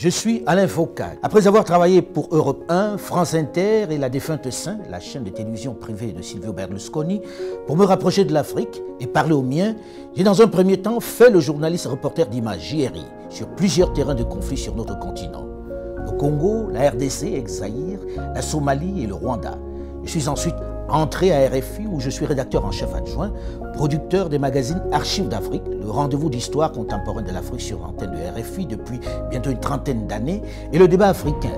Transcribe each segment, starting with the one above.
Je suis Alain Foucault. Après avoir travaillé pour Europe 1, France Inter et la défunte Saint, la chaîne de télévision privée de Silvio Berlusconi, pour me rapprocher de l'Afrique et parler aux miens, j'ai dans un premier temps fait le journaliste reporter d'Image JRI sur plusieurs terrains de conflit sur notre continent. Le Congo, la RDC, ex-Zaïre, la Somalie et le Rwanda. Je suis ensuite entré à RFI où je suis rédacteur en chef adjoint, producteur des magazines Archives d'Afrique, le rendez-vous d'histoire contemporaine de l'Afrique sur l'antenne de RFI depuis bientôt une trentaine d'années, et le débat africain,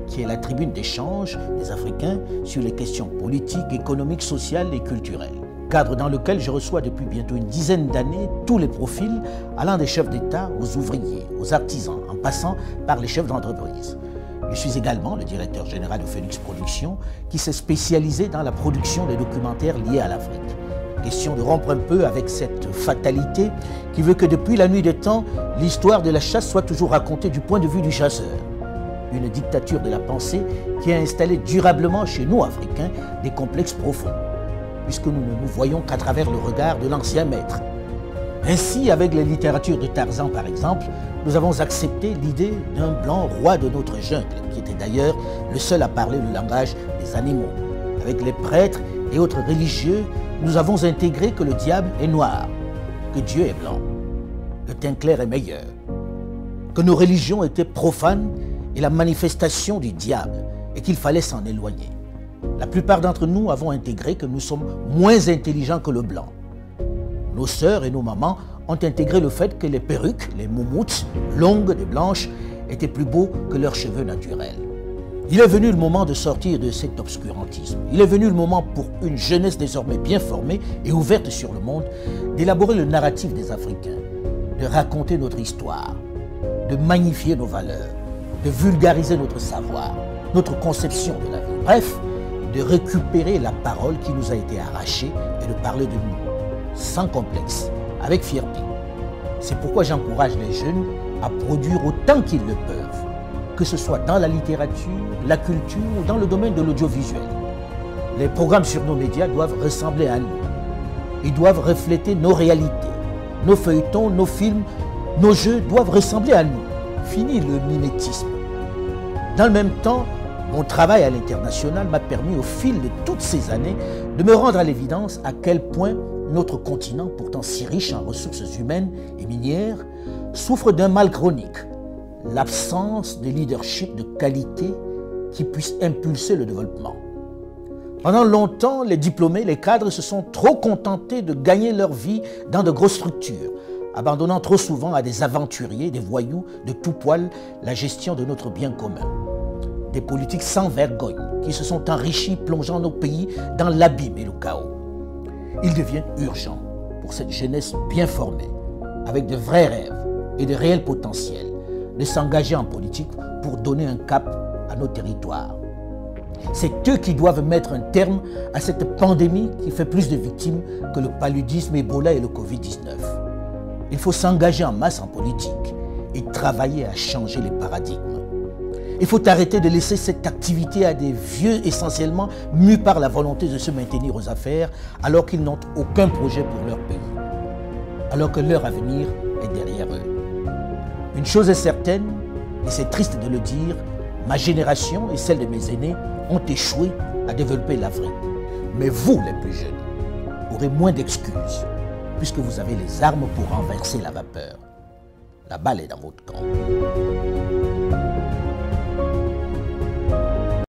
qui est la tribune d'échange des Africains sur les questions politiques, économiques, sociales et culturelles. Cadre dans lequel je reçois depuis bientôt une dizaine d'années tous les profils, allant des chefs d'État aux ouvriers, aux artisans, en passant par les chefs d'entreprise. Je suis également le directeur général de Phoenix Productions, qui s'est spécialisé dans la production des documentaires liés à l'Afrique. Question de rompre un peu avec cette fatalité qui veut que depuis la nuit des temps, l'histoire de la chasse soit toujours racontée du point de vue du chasseur. Une dictature de la pensée qui a installé durablement chez nous, Africains, des complexes profonds, puisque nous ne nous voyons qu'à travers le regard de l'ancien maître. Ainsi, avec la littérature de Tarzan, par exemple, nous avons accepté l'idée d'un blanc roi de notre jungle, qui était d'ailleurs le seul à parler le langage des animaux. Avec les prêtres et autres religieux, nous avons intégré que le diable est noir, que Dieu est blanc, que teint clair est meilleur, que nos religions étaient profanes et la manifestation du diable, et qu'il fallait s'en éloigner. La plupart d'entre nous avons intégré que nous sommes moins intelligents que le blanc. Nos sœurs et nos mamans ont intégré le fait que les perruques, les moumoutes, longues et blanches, étaient plus beaux que leurs cheveux naturels. Il est venu le moment de sortir de cet obscurantisme. Il est venu le moment pour une jeunesse désormais bien formée et ouverte sur le monde, d'élaborer le narratif des Africains, de raconter notre histoire, de magnifier nos valeurs, de vulgariser notre savoir, notre conception de la vie. Bref, de récupérer la parole qui nous a été arrachée et de parler de nous, sans complexe, avec fierté. C'est pourquoi j'encourage les jeunes à produire autant qu'ils le peuvent, que ce soit dans la littérature, la culture ou dans le domaine de l'audiovisuel. Les programmes sur nos médias doivent ressembler à nous. Ils doivent refléter nos réalités. Nos feuilletons, nos films, nos jeux doivent ressembler à nous. Fini le mimétisme. Dans le même temps, mon travail à l'international m'a permis au fil de toutes ces années de me rendre à l'évidence à quel point notre continent, pourtant si riche en ressources humaines et minières, souffre d'un mal chronique, l'absence de leadership de qualité qui puisse impulser le développement. Pendant longtemps, les diplômés, les cadres se sont trop contentés de gagner leur vie dans de grosses structures, abandonnant trop souvent à des aventuriers, des voyous de tout poil la gestion de notre bien commun. Des politiques sans vergogne qui se sont enrichis, plongeant nos pays dans l'abîme et le chaos. Il devient urgent pour cette jeunesse bien formée, avec de vrais rêves et de réels potentiels, de s'engager en politique pour donner un cap à nos territoires. C'est eux qui doivent mettre un terme à cette pandémie qui fait plus de victimes que le paludisme, Ebola et le Covid-19. Il faut s'engager en masse en politique et travailler à changer les paradigmes. Il faut arrêter de laisser cette activité à des vieux essentiellement mus par la volonté de se maintenir aux affaires alors qu'ils n'ont aucun projet pour leur pays, alors que leur avenir est derrière eux. Une chose est certaine, et c'est triste de le dire, ma génération et celle de mes aînés ont échoué à développer l'Afrique. Mais vous, les plus jeunes, aurez moins d'excuses puisque vous avez les armes pour renverser la vapeur. La balle est dans votre camp.